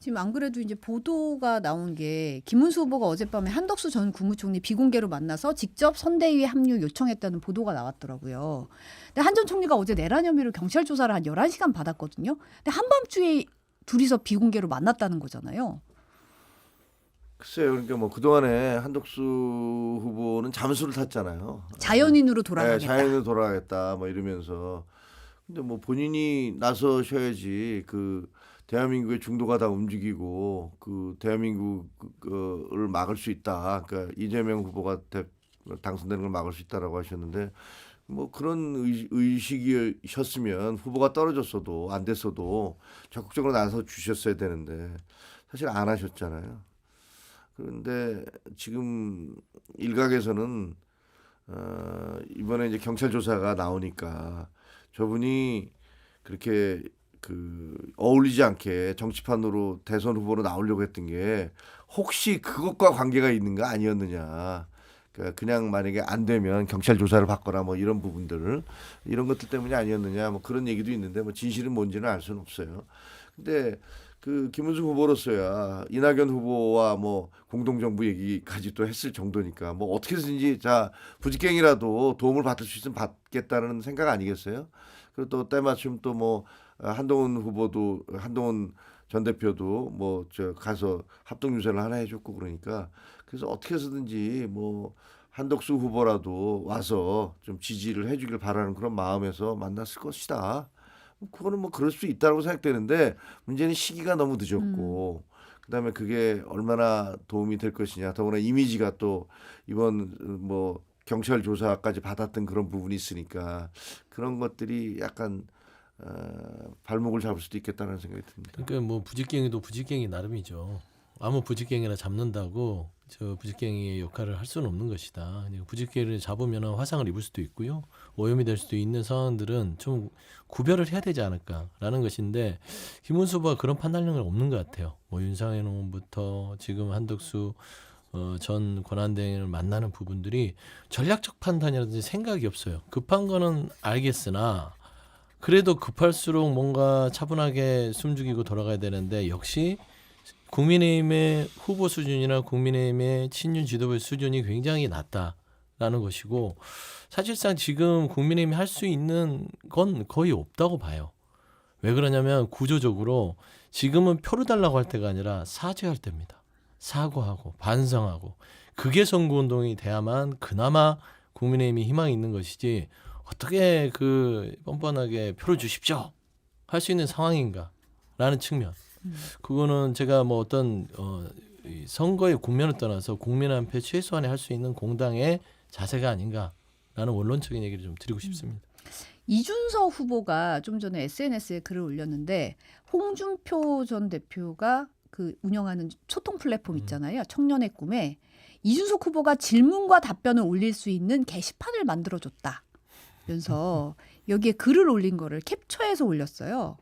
지금 안 그래도 이제 보도가 나온 게 김문수 후보가 어젯밤에 한덕수 전 국무총리 비공개로 만나서 직접 선대위에 합류 요청했다는 보도가 나왔더라고요. 근데 한 전 총리가 어제 내란 혐의로 경찰 조사를 한 11시간 받았거든요. 근데 한밤중에 둘이서 비공개로 만났다는 거잖아요. 글쎄요. 그러니까 뭐 그동안에 한덕수 후보는 잠수를 탔잖아요. 자연인으로 네, 돌아가겠다. 자연으로 돌아가겠다 뭐 이러면서. 근데 뭐 본인이 나서셔야지 그 대한민국의 중도가 다 움직이고 그 대한민국을 막을 수 있다. 그러니까 이재명 후보가 당선되는 걸 막을 수 있다라고 하셨는데 뭐 그런 의식이셨으면 후보가 떨어졌어도 안 됐어도 적극적으로 나서 주셨어야 되는데 사실 안 하셨잖아요. 그런데 지금 일각에서는 이번에 이제 경찰 조사가 나오니까 저분이 그렇게 그 어울리지 않게 정치판으로 대선 후보로 나오려고 했던 게 혹시 그것과 관계가 있는 거 아니었느냐. 그러니까 그냥 만약에 안 되면 경찰 조사를 받거나 뭐 이런 부분들 이런 것들 때문이 아니었느냐 뭐 그런 얘기도 있는데 뭐 진실은 뭔지는 알 수는 없어요. 근데 그 김문수 후보로서야 이낙연 후보와 뭐 공동정부 얘기까지 또 했을 정도니까 뭐 어떻게 해서든지 자 부직갱이라도 도움을 받을 수 있으면 받겠다는 생각 아니겠어요? 그리고 또 때마침 또 뭐 한동훈 전 대표도 뭐 저 가서 합동 유세를 하나 해줬고 그러니까 그래서 어떻게 해서든지 뭐 한덕수 후보라도 와서 좀 지지를 해주길 바라는 그런 마음에서 만났을 것이다. 그거는 뭐 그럴 수 있다고 생각되는데 문제는 시기가 너무 늦었고 그다음에 그게 얼마나 도움이 될 것이냐. 더구나 이미지가 또 이번 뭐 경찰 조사까지 받았던 그런 부분이 있으니까 그런 것들이 약간 발목을 잡을 수도 있겠다는 생각이 듭니다. 그러니까 뭐 부직갱이도 부직갱이 나름이죠. 아무 부직갱이나 잡는다고 저 부직갱이의 역할을 할 수는 없는 것이다. 부직갱이를 잡으면 화상을 입을 수도 있고요. 오염이 될 수도 있는 상황들은 좀 구별을 해야 되지 않을까라는 것인데 김문수 후보가 그런 판단력은 없는 것 같아요. 뭐 윤상현 의원부터 지금 한덕수 전 권한대행을 만나는 부분들이 전략적 판단이라든지 생각이 없어요. 급한 거는 알겠으나 그래도 급할수록 뭔가 차분하게 숨죽이고 돌아가야 되는데 역시 국민의힘의 후보 수준이나 국민의힘의 친윤 지도부의 수준이 굉장히 낮다라는 것이고 사실상 지금 국민의힘이 할 수 있는 건 거의 없다고 봐요. 왜 그러냐면 구조적으로 지금은 표를 달라고 할 때가 아니라 사죄할 때입니다. 사과하고 반성하고 그게 선거운동이 돼야만 그나마 국민의힘이 희망이 있는 것이지 어떻게 그 뻔뻔하게 표를 주십시오 할 수 있는 상황인가라는 측면. 그거는 제가 뭐 어떤 이 선거의 국면을 떠나서 국민한테 최소한의 할 수 있는 공당의 자세가 아닌가라는 원론적인 얘기를 좀 드리고 싶습니다. 이준석 후보가 좀 전에 SNS에 글을 올렸는데 홍준표 전 대표가 그 운영하는 소통 플랫폼 있잖아요. 청년의 꿈에 이준석 후보가 질문과 답변을 올릴 수 있는 게시판을 만들어줬다. 면서 여기에 글을 올린 거를 캡처해서 올렸어요.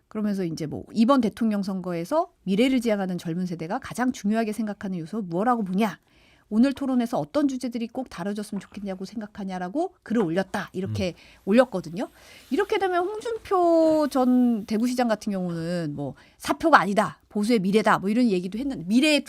그러면서 이제 뭐 이번 대통령 선거에서 미래를 지향하는 젊은 세대가 가장 중요하게 생각하는 요소 뭐라고 보냐? 오늘 토론에서 어떤 주제들이 꼭 다뤄졌으면 좋겠냐고 생각하냐라고 글을 올렸다. 이렇게 올렸거든요. 이렇게 되면 홍준표 전 대구시장 같은 경우는 뭐 사표가 아니다. 보수의 미래다. 뭐 이런 얘기도 했는데 미래에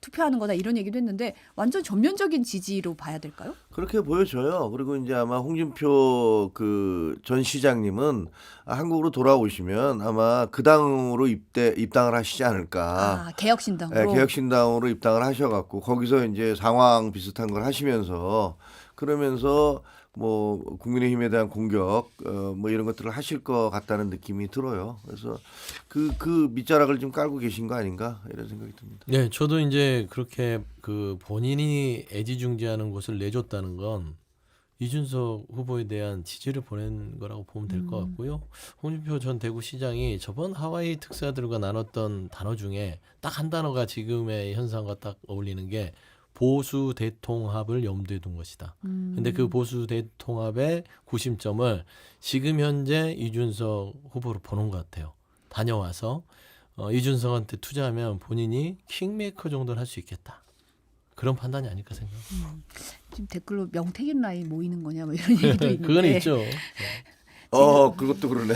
투표하는 거다 이런 얘기도 했는데 완전 전면적인 지지로 봐야 될까요? 그렇게 보여져요. 그리고 이제 아마 홍준표 그 전 시장님은 한국으로 돌아오시면 아마 그 당으로 입당을 하시지 않을까. 아, 개혁신당으로. 네, 개혁신당으로 입당을 하셔갖고 거기서 이제 상황 비슷한 걸 하시면서 그러면서 뭐 국민의힘에 대한 공격 뭐 이런 것들을 하실 것 같다는 느낌이 들어요. 그래서 그 밑자락을 좀 깔고 계신 거 아닌가 이런 생각이 듭니다. 네, 저도 이제 그렇게 그 본인이 애지중지하는 곳을 내줬다는 건 이준석 후보에 대한 지지를 보낸 거라고 보면 될 것 같고요. 홍준표 전 대구시장이 저번 하와이 특사들과 나눴던 단어 중에 딱 한 단어가 지금의 현상과 딱 어울리는 게 보수 대통합을 염두에 둔 것이다. 근데 그 보수 대통합의 구심점을 지금 현재 이준석 후보로 보는 것 같아요. 다녀와서 이준석한테 투자하면 본인이 킹메이커 정도는 할 수 있겠다. 그런 판단이 아닐까 생각합니다. 지금 댓글로 명태균 라인 모이는 거냐 뭐 이런 얘기도 있는데. 그건 있죠. 그것도 그러네.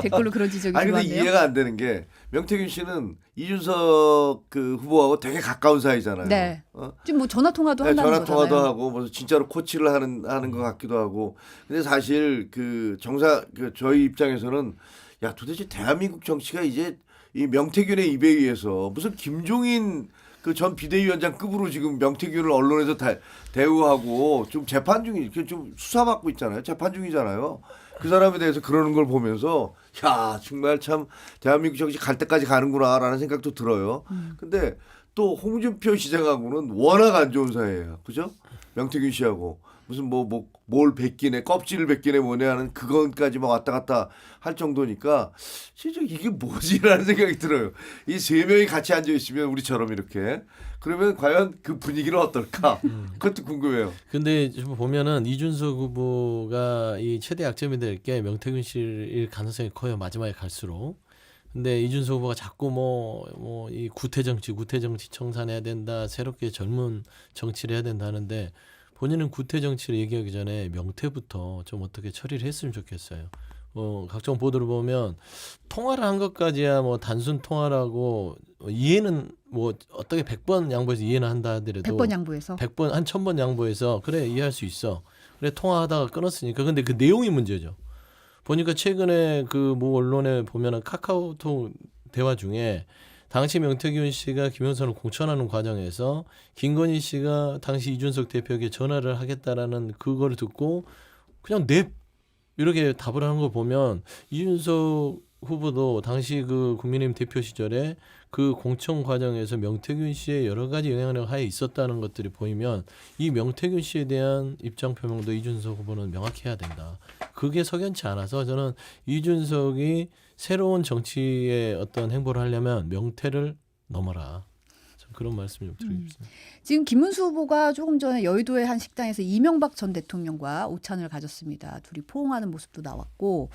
댓글로 그런 지적이 아니 근데 들어왔네요. 이해가 안 되는 게 명태균 씨는 이준석 그 후보하고 되게 가까운 사이잖아요. 네. 어? 지금 뭐 전화 통화도 네, 한다는 전화 통화도 거잖아요. 하고 뭐 진짜로 코치를 하는 것 같기도 하고. 근데 사실 그 저희 입장에서는 야 도대체 대한민국 정치가 이제 이 명태균의 입에 의해서 무슨 김종인 그 전 비대위원장급으로 지금 명태균을 언론에서 대우하고 좀 재판 중이 좀 수사받고 있잖아요. 재판 중이잖아요. 그 사람에 대해서 그러는 걸 보면서 야 정말 참 대한민국 정치 갈 때까지 가는구나라는 생각도 들어요. 근데 또 홍준표 시장하고는 워낙 안 좋은 사이예요. 그죠? 명태균 씨하고 무슨 뭘 뱉기네 껍질을 뱉기네 뭐네 하는 그건까지 막 왔다 갔다 할 정도니까 진짜 이게 뭐지라는 생각이 들어요. 이 세 명이 같이 앉아 있으면 우리처럼 이렇게 그러면 과연 그 분위기는 어떨까? 그것도 궁금해요. 근데 좀 보면은 이준석 후보가 이 최대 약점이 될 게 명태균 씨일 가능성이 커요. 마지막에 갈수록. 근데 이준석 후보가 자꾸 이 구태 정치 청산해야 된다. 새롭게 젊은 정치를 해야 된다 하는데 본인은 구태 정치를 얘기하기 전에 명태부터 좀 어떻게 처리를 했으면 좋겠어요. 각종 보도를 보면 통화를 한 것까지야 뭐 단순 통화라고 이해는 뭐 어떻게 100번 양보해서 이해는 한다 하더라도 100번 양보해서 100번 한 1000번 양보해서 그래 이해할 수 있어. 그래 통화하다가 끊었으니까. 근데 그 내용이 문제죠. 보니까 최근에 그 모 언론에 보면은 카카오톡 대화 중에 당시 명태균 씨가 김영선을 공천하는 과정에서 김건희 씨가 당시 이준석 대표에게 전화를 하겠다라는 그거를 듣고 그냥 넵 이렇게 답을 하는 걸 보면 이준석 후보도 당시 그 국민의힘 대표 시절에 그 공천 과정에서 명태균 씨의 여러 가지 영향력 하에 있었다는 것들이 보이면 이 명태균 씨에 대한 입장 표명도 이준석 후보는 명확히 해야 된다. 그게 석연치 않아서 저는 이준석이 새로운 정치의 어떤 행보를 하려면 명태를 넘어라. 좀 그런 말씀 좀 드리고 싶습니다. 지금 김문수 후보가 조금 전에 여의도의 한 식당에서 이명박 전 대통령과 오찬을 가졌습니다. 둘이 포옹하는 모습도 나왔고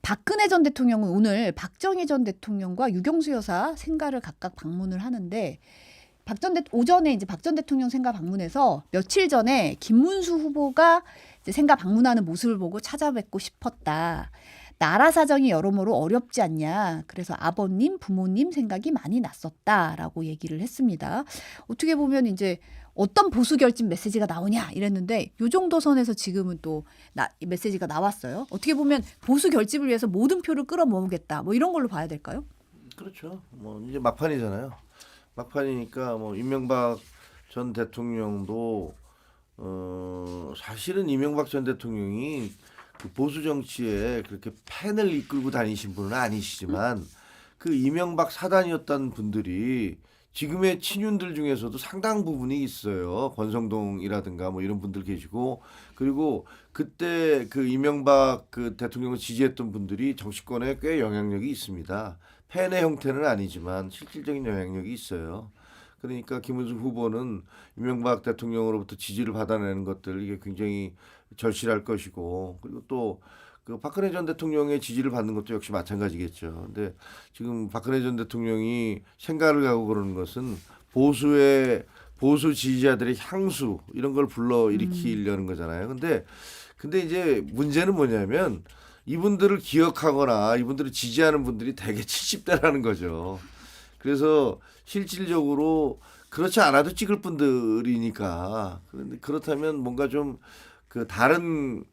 박근혜 전 대통령은 오늘 박정희 전 대통령과 유경수 여사 생가를 각각 방문을 하는데 오전에 이제 박 전 대통령 생가 방문해서 며칠 전에 김문수 후보가 이제 생가 방문하는 모습을 보고 찾아뵙고 싶었다. 나라 사정이 여러모로 어렵지 않냐. 그래서 아버님, 부모님 생각이 많이 났었다라고 얘기를 했습니다. 어떻게 보면 이제 어떤 보수 결집 메시지가 나오냐 이랬는데 요 정도 선에서 지금은 또 메시지가 나왔어요. 어떻게 보면 보수 결집을 위해서 모든 표를 끌어모으겠다. 뭐 이런 걸로 봐야 될까요? 그렇죠. 뭐 이제 막판이잖아요. 막판이니까 뭐 이명박 전 대통령도 사실은 이명박 전 대통령이 그 보수 정치에 그렇게 팬을 이끌고 다니신 분은 아니시지만 그 이명박 사단이었던 분들이 지금의 친윤들 중에서도 상당 부분이 있어요. 권성동이라든가 뭐 이런 분들 계시고 그리고 그때 그 이명박 그 대통령을 지지했던 분들이 정치권에 꽤 영향력이 있습니다. 팬의 형태는 아니지만 실질적인 영향력이 있어요. 그러니까 김문수 후보는 이명박 대통령으로부터 지지를 받아내는 것들 이게 굉장히 절실할 것이고 그리고 또 그 박근혜 전 대통령의 지지를 받는 것도 역시 마찬가지겠죠. 근데 지금 박근혜 전 대통령이 생가를 가고 그러는 것은 보수 지지자들의 향수 이런 걸 불러 일으키려는 거잖아요. 근데 이제 문제는 뭐냐면 이분들을 기억하거나 이분들을 지지하는 분들이 대개 70대라는 거죠. 그래서 실질적으로 그렇지 않아도 찍을 분들이니까 그런데 그렇다면 뭔가 좀 그 다른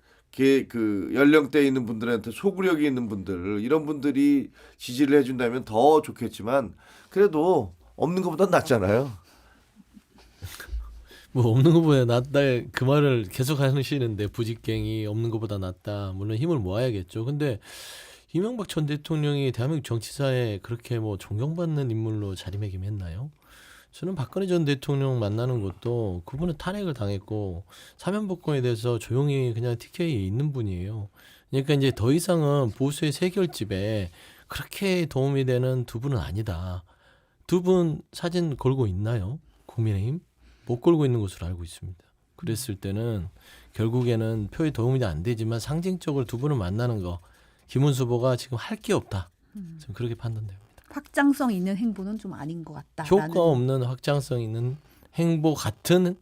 그 연령대에 있는 분들한테 소구력이 있는 분들 이런 분들이 지지를 해준다면 더 좋겠지만 그래도 없는 것보다 낫잖아요. 뭐 없는 것보다 낫다 그 말을 계속 하시는데 부직갱이 없는 것보다 낫다. 물론 힘을 모아야겠죠. 근데 이명박 전 대통령이 대한민국 정치사에 그렇게 뭐 존경받는 인물로 자리매김했나요? 저는 박근혜 전 대통령 만나는 것도 그분은 탄핵을 당했고 사면복권에 대해서 조용히 그냥 TK에 있는 분이에요. 그러니까 이제 더 이상은 보수의 세결집에 그렇게 도움이 되는 두 분은 아니다. 두 분 사진 걸고 있나요? 국민의힘? 못 걸고 있는 것으로 알고 있습니다. 그랬을 때는 결국에는 표에 도움이 안 되지만 상징적으로 두 분을 만나는 거 김문수 후보가 지금 할 게 없다. 저는 그렇게 판단됩니다. 확장성 있는 행보는 좀 아닌 것 같다. 효과 없는 확장성 있는 행보 같은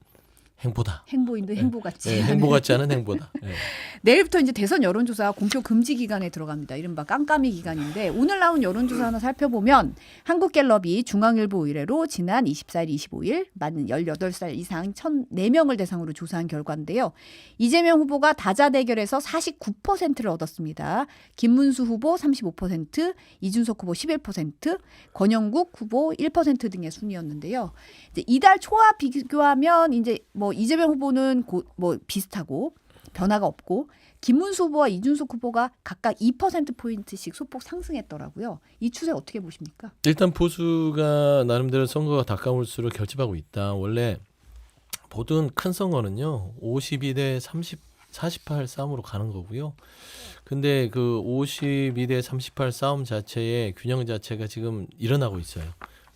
행보다. 행보인도 행보 같지. 네, 행보 같지 않은 행보다. 네. 내일부터 이제 대선 여론조사 공표 금지 기간에 들어갑니다. 이른바 깜깜이 기간인데 오늘 나온 여론조사 하나 살펴보면 한국갤럽이 중앙일보 의뢰로 지난 24일, 25일 만 18살 이상 1,004명을 대상으로 조사한 결과인데요. 이재명 후보가 다자대결에서 49%를 얻었습니다. 김문수 후보 35%, 이준석 후보 11%, 권영국 후보 1% 등의 순이었는데요. 이제 이달 초와 비교하면 이제 뭐 이재명 후보는 뭐 비슷하고 변화가 없고 김문수 후보와 이준석 후보가 각각 2%포인트씩 소폭 상승했더라고요. 이 추세 어떻게 보십니까? 일단 보수가 나름대로 선거가 가까울수록 결집하고 있다. 원래 모든 큰 선거는요. 52대 48 싸움으로 가는 거고요. 근데 그 52대 38 싸움 자체의 균형 자체가 지금 일어나고 있어요.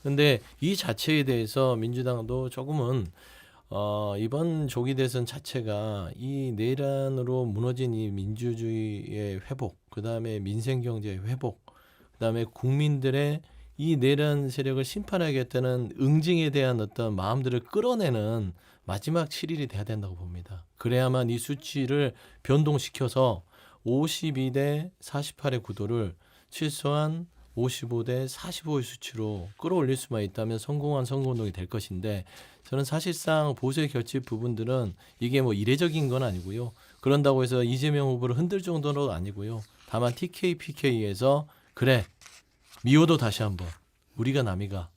근데 이 자체에 대해서 민주당도 조금은 이번 조기 대선 자체가 이 내란으로 무너진 이 민주주의의 회복, 그다음에 민생 경제의 회복, 그다음에 국민들의 이 내란 세력을 심판하겠다는 응징에 대한 어떤 마음들을 끌어내는 마지막 7일이 돼야 된다고 봅니다. 그래야만 이 수치를 변동시켜서 52대 48의 구도를 최소한 55대 45의 수치로 끌어올릴 수만 있다면 성공한 선거운동이 될 것인데 저는 사실상 보수의 결집 부분들은 이게 뭐 이례적인 건 아니고요. 그런다고 해서 이재명 후보를 흔들 정도는 아니고요. 다만 TK, PK에서 그래 미워도 다시 한번 우리가 남이가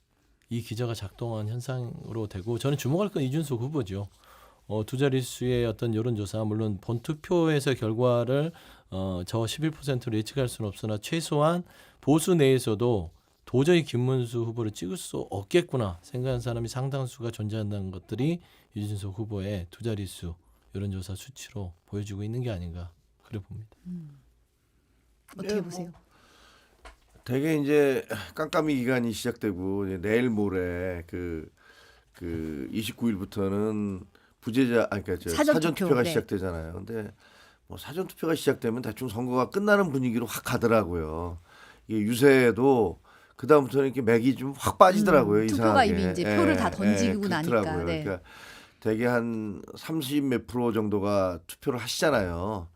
이 기저가 작동한 현상으로 되고 저는 주목할 건 이준석 후보죠. 두 자릿수의 어떤 여론조사 물론 본투표에서 결과를 저 11%로 예측할 수는 없으나 최소한 보수 내에서도 도저히 김문수 후보를 찍을 수 없겠구나 생각하는 사람이 상당수가 존재한다는 것들이 이준석 후보의 두 자릿수 여론조사 수치로 보여주고 있는 게 아닌가 그래 봅니다. 어떻게 네, 보세요? 되게 이제 깜깜이 기간이 시작되고 이제 내일 모레 그 29일부터는 그러니까 사전 투표가 네. 시작되잖아요. 근데 뭐 사전 투표가 시작되면 대충 선거가 끝나는 분위기로 확 가더라고요. 이게 유세도 그 다음부터는 이렇게 맥이 좀 확 빠지더라고요. 투표가 이상하게. 이미 이제 표를 다 던지고 나니까. 그렇더라고요. 네. 그러니까 되게 한 30 몇 프로 정도가 투표를 하시잖아요.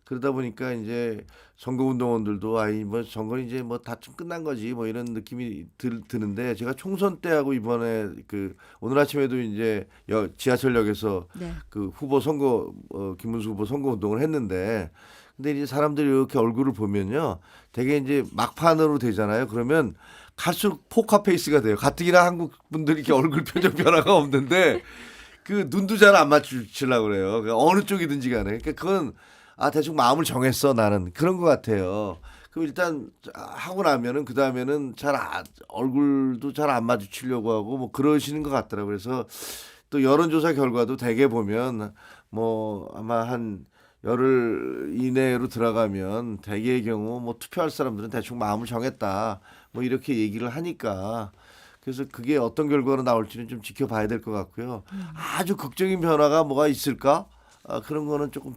그러다 보니까 이제 선거운동원들도 뭐 선거는 이제 뭐 다tum 끝난 거지 뭐 이런 느낌이 드는데 제가 총선 때하고 이번에 오늘 아침에도 이제 지하철역에서 네. 그 후보 선거 김문수 후보 선거운동을 했는데 근데 이제 사람들이 이렇게 얼굴을 보면요 되게 이제 막판으로 되잖아요. 그러면 갈수록 포카페이스가 돼요. 가뜩이나 한국 분들이 이렇게 얼굴 표정 변화가 없는데 그 눈도 잘 안 맞추려고 그래요. 그러니까 어느 쪽이든지 간에. 그러니까 그건 대충 마음을 정했어 나는 그런 것 같아요. 그럼 일단 하고 나면은 그 다음에는 얼굴도 잘 안 마주치려고 하고 뭐 그러시는 것 같더라고요. 그래서 또 여론조사 결과도 대개 보면 뭐 아마 한 열흘 이내로 들어가면 대개의 경우 뭐 투표할 사람들은 대충 마음을 정했다 뭐 이렇게 얘기를 하니까 그래서 그게 어떤 결과로 나올지는 좀 지켜봐야 될 것 같고요. 아주 극적인 변화가 뭐가 있을까? 그런 거는 조금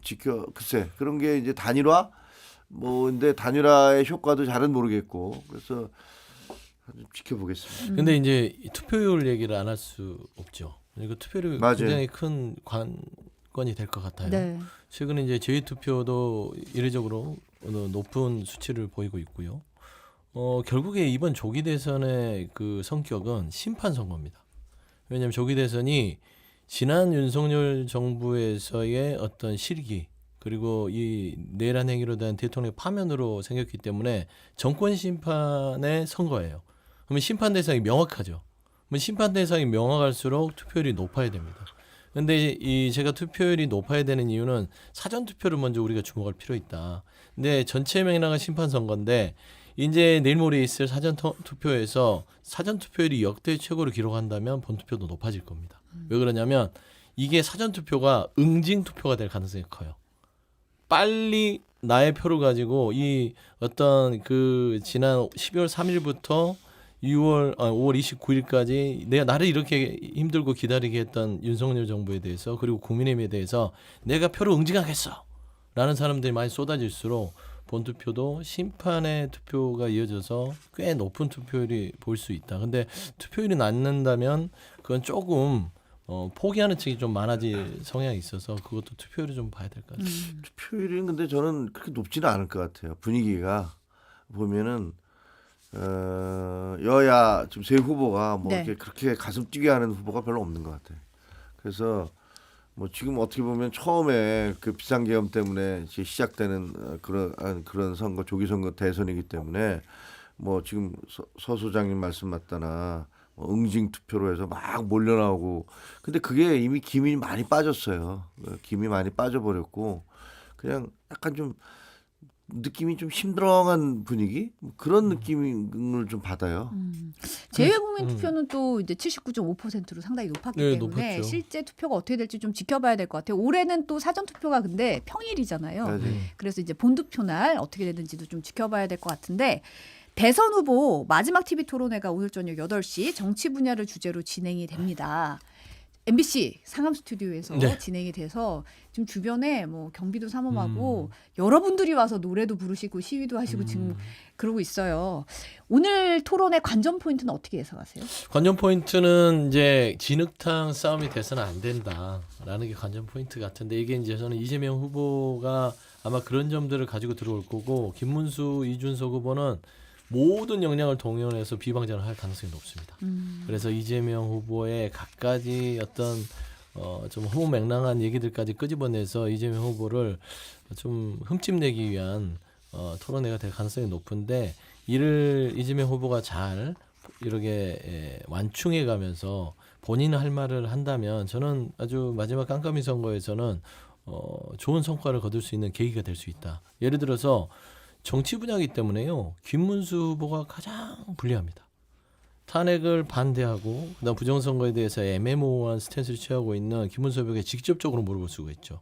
글쎄 그런 게 이제 단일화 근데 단일화의 효과도 잘은 모르겠고 그래서 좀 지켜보겠습니다. 근데 이제 이 투표율 얘기를 안 할 수 없죠. 그리고 투표율이 맞아요. 굉장히 큰 관건이 될 것 같아요. 네. 최근에 이제 제외 투표도 이례적으로 높은 수치를 보이고 있고요. 결국에 이번 조기 대선의 그 성격은 심판 선거입니다. 왜냐하면 조기 대선이 지난 윤석열 정부에서의 어떤 실기 그리고 이 내란 행위로 대한 대통령 파면으로 생겼기 때문에 정권 심판의 선거예요. 그러면 심판 대상이 명확하죠. 그러면 심판 대상이 명확할수록 투표율이 높아야 됩니다. 근데 제가 투표율이 높아야 되는 이유는 사전 투표를 먼저 우리가 주목할 필요 있다. 근데 전체 맥락은 심판 선거인데 이제 내일 모레 있을 사전 투표에서 사전 투표율이 역대 최고로 기록한다면 본 투표도 높아질 겁니다. 왜 그러냐면 이게 사전 투표가 응징 투표가 될 가능성이 커요. 빨리 나의 표를 가지고 이 어떤 지난 12월 3일부터 5월 29일까지 내가 나를 이렇게 힘들고 기다리게 했던 윤석열 정부에 대해서 그리고 국민의힘에 대해서 내가 표를 응징하겠어 라는 사람들이 많이 쏟아질수록 본투표도 심판의 투표가 이어져서 꽤 높은 투표율이 보일 수 있다. 근데 투표율이 낮는다면 그건 조금 포기하는 측이 좀 많아질 성향이 있어서 그것도 투표율을 좀 봐야 될 것 같아요. 투표율이 근데 저는 그렇게 높지는 않을 것 같아요. 분위기가 보면은 여야 지금 세 후보가 뭐 네. 이렇게 그렇게 가슴 뛰게 하는 후보가 별로 없는 것 같아요. 그래서 뭐 지금 어떻게 보면 처음에 그 비상계엄 때문에 이제 시작되는 그런 선거 조기 선거 대선이기 때문에 뭐 지금 서 소장님 말씀 맞다나 뭐 응징 투표로 해서 막 몰려 나오고 근데 그게 이미 김이 많이 빠졌어요. 김이 많이 빠져버렸고 그냥 약간 좀 느낌이 좀 힘들어한 분위기 뭐 그런 느낌을 좀 받아요. 재외국민 투표는 또 이제 79.5%로 상당히 높았기 네, 때문에 높았죠. 실제 투표가 어떻게 될지 좀 지켜봐야 될 것 같아요. 올해는 또 사전 투표가 근데 평일이잖아요. 네. 그래서 이제 본투표 날 어떻게 되는지도 좀 지켜봐야 될 것 같은데 대선 후보 마지막 TV 토론회가 오늘 저녁 8시 정치 분야를 주제로 진행이 됩니다. MBC 상암 스튜디오에서 네. 진행이 돼서 지금 주변에 뭐 경비도 삼엄하고 여러분들이 와서 노래도 부르시고 시위도 하시고 지금 그러고 있어요. 오늘 토론의 관전 포인트는 어떻게 예상하세요? 관전 포인트는 이제 진흙탕 싸움이 돼서는 안 된다라는 게 관전 포인트 같은데 이게 이제 저는 이재명 후보가 아마 그런 점들을 가지고 들어올 거고 김문수, 이준석 후보는 모든 역량을 동원해서 비방전을 할 가능성이 높습니다. 그래서 이재명 후보의 갖가지 어떤 좀 호맹랑한 얘기들까지 끄집어내서 이재명 후보를 좀 흠집내기 위한 토론회가 될 가능성이 높은데 이를 이재명 후보가 잘 이렇게 완충해 가면서 본인 할 말을 한다면 저는 아주 마지막 깜깜이 선거에서는 좋은 성과를 거둘 수 있는 계기가 될 수 있다. 예를 들어서 정치 분야이기 때문에요. 김문수 후보가 가장 불리합니다. 탄핵을 반대하고 그다음 부정선거에 대해서 애매모호한 스탠스를 취하고 있는 김문수 후보에게 직접적으로 물어볼 수가 있죠.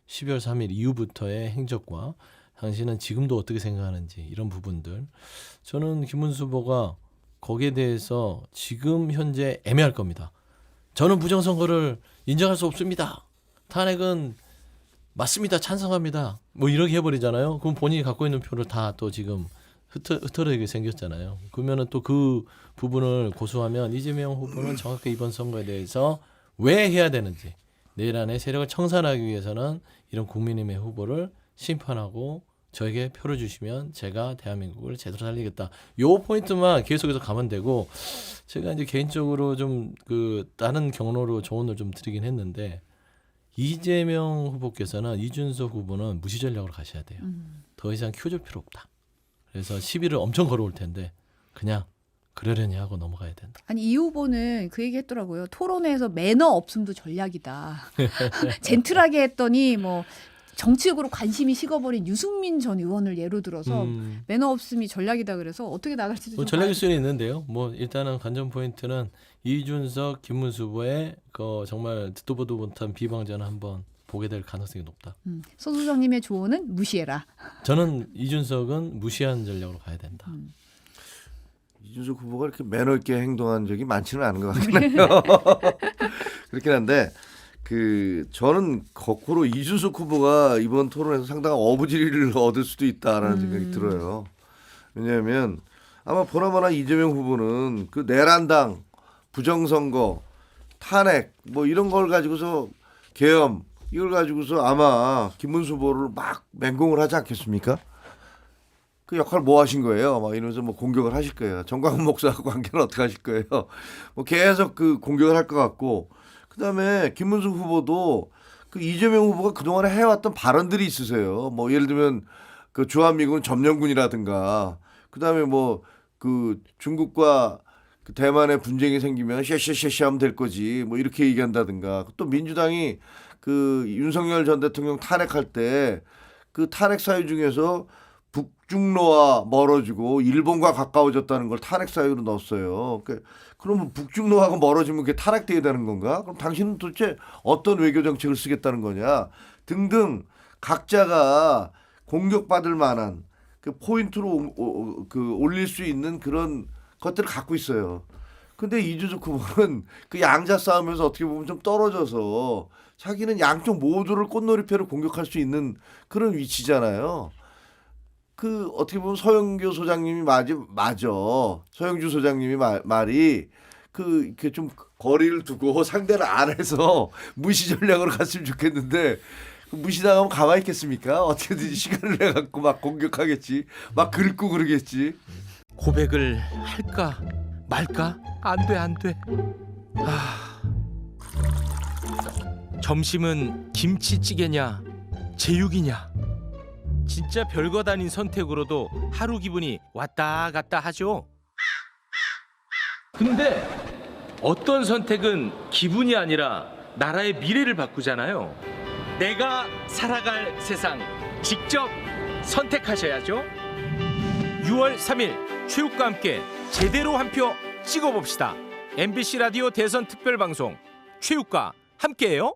12월 3일 이후부터의 행적과 당신은 지금도 어떻게 생각하는지 이런 부분들. 저는 김문수 후보가 거기에 대해서 지금 현재 애매할 겁니다. 저는 부정선거를 인정할 수 없습니다. 탄핵은 맞습니다. 찬성합니다. 뭐 이렇게 해버리잖아요. 그럼 본인이 갖고 있는 표를 다 또 지금 흐트러지게 생겼잖아요. 그러면은 또 그 부분을 고수하면 이재명 후보는 정확히 이번 선거에 대해서 왜 해야 되는지 내일 안에 세력을 청산하기 위해서는 이런 국민의힘의 후보를 심판하고 저에게 표를 주시면 제가 대한민국을 제대로 살리겠다. 요 포인트만 계속해서 가면 되고 제가 이제 개인적으로 좀 그 다른 경로로 조언을 좀 드리긴 했는데 이재명 후보께서는 이준석 후보는 무시 전략으로 가셔야 돼요. 더 이상 키워줄 필요 없다. 그래서 시비를 엄청 걸어올 텐데 그냥 그러려니 하고 넘어가야 된다. 아니 이 후보는 그 얘기 했더라고요. 토론회에서 매너 없음도 전략이다. 젠틀하게 했더니 뭐 정치적으로 관심이 식어버린 유승민 전 의원을 예로 들어서 매너 없음이 전략이다 그래서 어떻게 나갈지도 뭐 좀 전략일 수는 있는데요. 뭐 일단은 관전 포인트는 이준석, 김문수 후보의 그 정말 듣도 보도 못한 비방전을 한번 보게 될 가능성이 높다. 서 소장님의 조언은 무시해라. 저는 이준석은 무시한 전략으로 가야 된다. 이준석 후보가 이렇게 매너 있게 행동한 적이 많지는 않은 것 같긴 해요. 그렇긴 한데 저는 거꾸로 이준석 후보가 이번 토론에서 상당한 어부지리를 얻을 수도 있다라는 생각이 들어요. 왜냐하면 아마 보나마나 이재명 후보는 그 내란당, 부정선거, 탄핵 뭐 이런 걸 가지고서 계엄 이걸 가지고서 아마 김문수 후보를 막 맹공을 하지 않겠습니까? 그 역할 뭐 하신 거예요? 막 이러면서 뭐 공격을 하실 거예요. 정광훈 목사하고 관계는 어떻게 하실 거예요? 뭐 계속 그 공격을 할 것 같고 그다음에 김문수 후보도 그 이재명 후보가 그동안에 해왔던 발언들이 있으세요. 뭐 예를 들면 그 주한미군 점령군이라든가 그다음에 뭐 그 중국과 그 대만의 분쟁이 생기면 샤샤샤샤 하면 될 거지 뭐 이렇게 얘기한다든가 또 민주당이 그 윤석열 전 대통령 탄핵할 때 그 탄핵 사유 중에서 북중로와 멀어지고 일본과 가까워졌다는 걸 탄핵 사유로 넣었어요. 그러면 북중로하고 멀어지면 그게 탄핵돼야 되는 건가? 그럼 당신은 도대체 어떤 외교 정책을 쓰겠다는 거냐? 등등 각자가 공격받을 만한 그 포인트로 올릴 수 있는 그런 것들을 갖고 있어요. 근데 이준석 후보는 그 양자 싸움에서 어떻게 보면 좀 떨어져서 자기는 양쪽 모두를 꽃놀이패로 공격할 수 있는 그런 위치잖아요. 그 어떻게 보면 서영교 소장님이 맞아. 서영주 소장님이 말이 이렇게 좀 거리를 두고 상대를 안 해서 무시 전략으로 갔으면 좋겠는데 무시당하면 가만히 있겠습니까? 어떻게든지 시간을 내 갖고 막 공격하겠지, 막 긁고 그러겠지. 고백을 할까 말까? 안 돼. 점심은 김치찌개냐 제육이냐. 진짜 별것 아닌 선택으로도 하루 기분이 왔다 갔다 하죠. 근데 어떤 선택은 기분이 아니라 나라의 미래를 바꾸잖아요. 내가 살아갈 세상 직접 선택하셔야죠. 6월 3일 최욱과 함께 제대로 한 표 찍어봅시다. MBC 라디오 대선 특별방송 최욱과 함께해요.